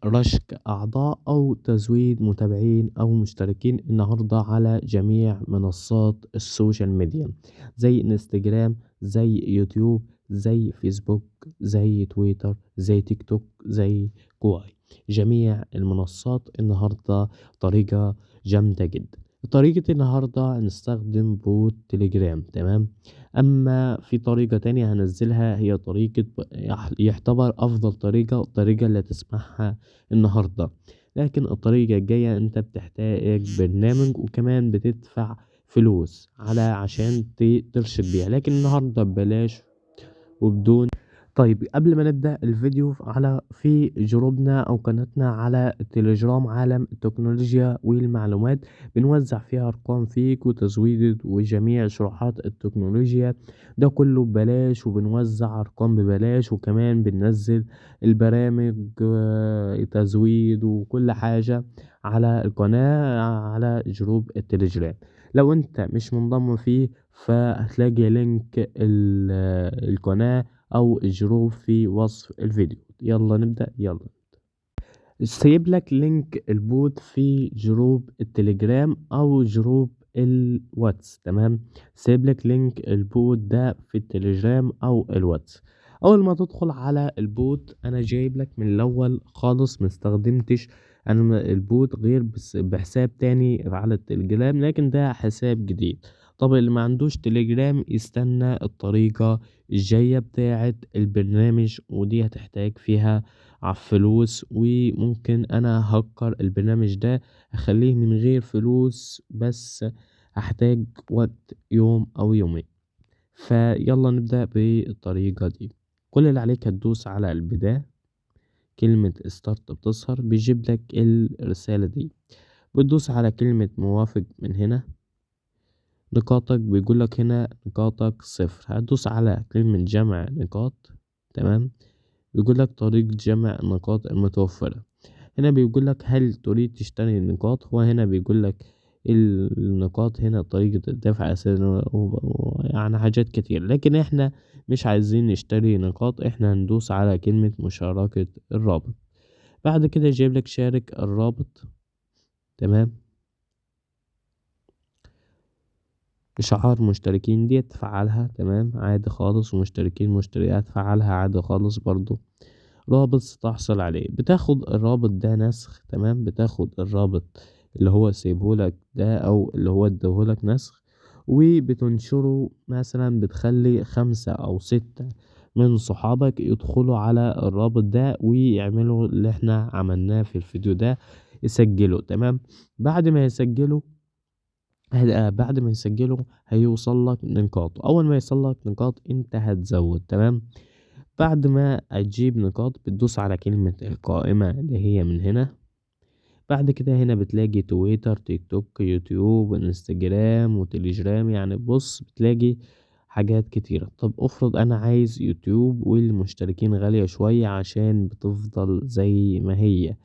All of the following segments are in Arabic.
رشق أعضاء أو تزويد متابعين أو مشتركين النهاردة على جميع منصات السوشيال ميديا، زي انستجرام، زي يوتيوب، زي فيسبوك، زي تويتر، زي تيك توك، زي كواي. جميع المنصات النهاردة طريقة جامدة جدا. طريقة النهاردة هنستخدم بوت تليجرام، تمام. أما في طريقة تانية هنزلها، هي طريقة يعتبر أفضل الطريقة اللي تسمعها النهاردة. لكن الطريقة الجاية أنت بتحتاج برنامج، وكمان بتدفع فلوس عشان ترشد بيها، لكن النهاردة ببلاش وبدون. طيب قبل ما نبدأ الفيديو، في جروبنا أو قناتنا على التليجرام عالم التكنولوجيا والمعلومات، بنوزع فيها أرقام فيك وتزويد وجميع شروحات التكنولوجيا، ده كله ببلاش، وبنوزع أرقام ببلاش، وكمان بننزل البرامج تزويد وكل حاجة على القناة على جروب التليجرام. لو انت مش منضم فيه فهتلاقي لينك القناة أو الجروب في وصف الفيديو. يلا نبدأ. يلا سيب لك لينك البوت في جروب التليجرام أو جروب الواتس، تمام. سيب لك لينك البوت ده في التليجرام أو الواتس. أول ما تدخل على البوت، أنا جايب لك من الأول خالص، مستخدمتش أنا البوت غير بس بحساب تاني على التليجرام، لكن ده حساب جديد. طب اللي ما عندوش تليجرام يستنى الطريقة الجاية بتاعة البرنامج، ودي هتحتاج فيها فلوس، وممكن انا هكر البرنامج ده اخليه من غير فلوس، بس هحتاج وقت يوم او يومين. فيلا نبدأ بالطريقة دي. كل اللي عليك هتدوس على البداية، كلمة ستارت بتظهر، بيجيب لك الرسالة دي، بتدوس على كلمة موافق. من هنا نقاطك بيقول لك هنا نقاطك صفر، هتدوس على كلمة جمع نقاط، تمام. بيقول لك طريقة جمع النقاط المتوفرة. هنا بيقول لك هل تريد تشتري النقاط. هو هنا بيقول لك النقاط، هنا طريقة الدفع أساسا يعني حاجات كتير، لكن احنا مش عايزين نشتري نقاط، احنا هندوس على كلمة مشاركة الرابط. بعد كده جايب لك شارك الرابط، تمام. إشعار مشتركين دي تفعلها، تمام، عادي خالص. ومشتركين مشتريات فعلها عادي خالص برضو. رابط تحصل عليه، بتاخد الرابط ده نسخ، تمام. بتاخد الرابط اللي هو سيبهولك ده او اللي هو اديهولك نسخ، وبتنشره مثلا، بتخلي 5 أو 6 من صحابك يدخلوا على الرابط ده ويعملوا اللي احنا عملناه في الفيديو ده، يسجلوا، تمام. بعد ما يسجلوا بعد ما يسجلوا هيوصل لك نقاط. اول ما يوصل لك نقاط انت هتزود، تمام. بعد ما تجيب نقاط بتدوس على كلمة القائمة اللي هي من هنا. بعد كده هنا بتلاقي تويتر، تيك توك، يوتيوب، انستجرام، وتليجرام. يعني بص بتلاقي حاجات كتيرة. طب افرض انا عايز يوتيوب والمشتركين غالية شوية عشان بتفضل زي ما هي،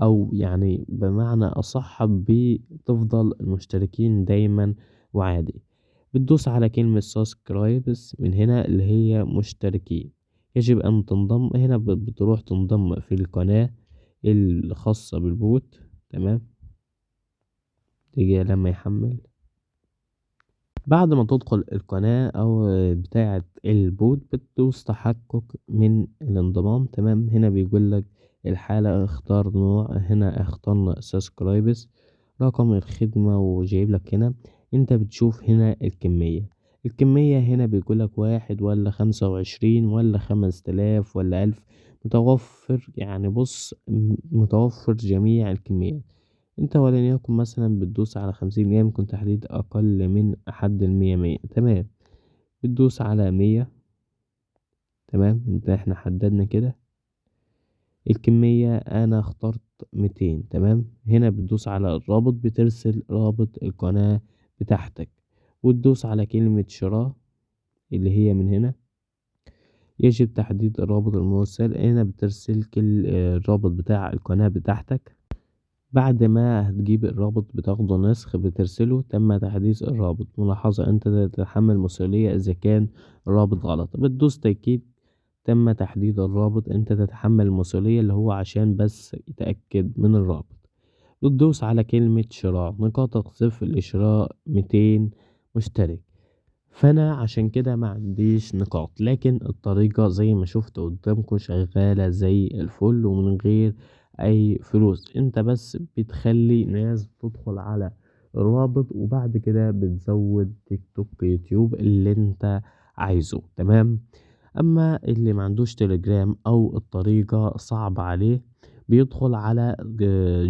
او يعني بمعنى اصح بتفضل المشتركين دايما وعادي. بتدوس على كلمة سبسكرايبس من هنا اللي هي مشتركين. يجب أن تنضم هنا، بتروح تنضم في القناة الخاصة بالبوت، تمام. تيجي لما يحمل. بعد ما تدخل القناة أو بتاعة البوت بتدوس تحقق من الانضمام، تمام. هنا بيقول لك الحالة اختار نوع، هنا اخترنا سبسكرايبس. رقم الخدمة وجايب لك هنا، انت بتشوف هنا الكمية هنا بيقول لك 1 ولا 25 ولا 5000 ولا 1000. متوفر، يعني بص متوفر جميع الكميات. انت وليكن مثلا بتدوس على 50، يمكن تحديد اقل من حد 100، تمام. بتدوس على 100، تمام. احنا حددنا كده الكمية، انا اخترت 200، تمام. هنا بتدوس على الرابط، بترسل رابط القناة بتاعتك، وتدوس على كلمة شراء اللي هي من هنا. يجب تحديد الرابط المرسل. هنا بترسل كل الرابط بتاع القناة بتاعتك. بعد ما هتجيب الرابط بتاخده نسخ، بترسله تم تحديث الرابط. ملاحظة انت تتحمل مسؤولية اذا كان الرابط غلط. بتدوس تأكيد، تم تحديد الرابط انت تتحمل المسؤولية اللي هو عشان بس يتأكد من الرابط. بتدوس على كلمة شراء، نقاطك صفر لشراء 200 مشترك. فأنا عشان كده ما عنديش نقاط، لكن الطريقة زي ما شفت قدامكم شغالة زي الفل ومن غير أي فلوس. انت بس بتخلي ناس تدخل على الرابط وبعد كده بتزود تيك توك يوتيوب اللي انت عايزه. تمام. اما اللي ما عندوش تليجرام او الطريقة صعبة عليه، بيدخل على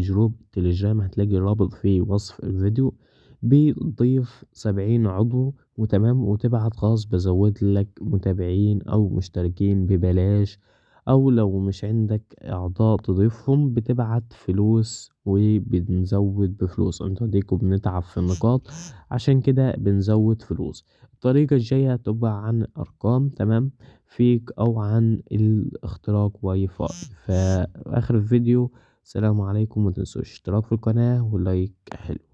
جروب تليجرام، هتلاقي الرابط في وصف الفيديو. بيضيف 70 عضو وتمام، وتبعت خلاص بزود لك متابعين او مشتركين ببلاش، او لو مش عندك اعضاء تضيفهم بتبعت فلوس وبنزود بفلوس. انتوا ديكوا بنتعب في النقاط، عشان كده بنزود فلوس. الطريقة الجاية تبقى عن ارقام، تمام، فيك او عن الاختراق واي فاي. في اخر الفيديو، السلام عليكم، متنسوش اشتراك في القناة ولايك حلو.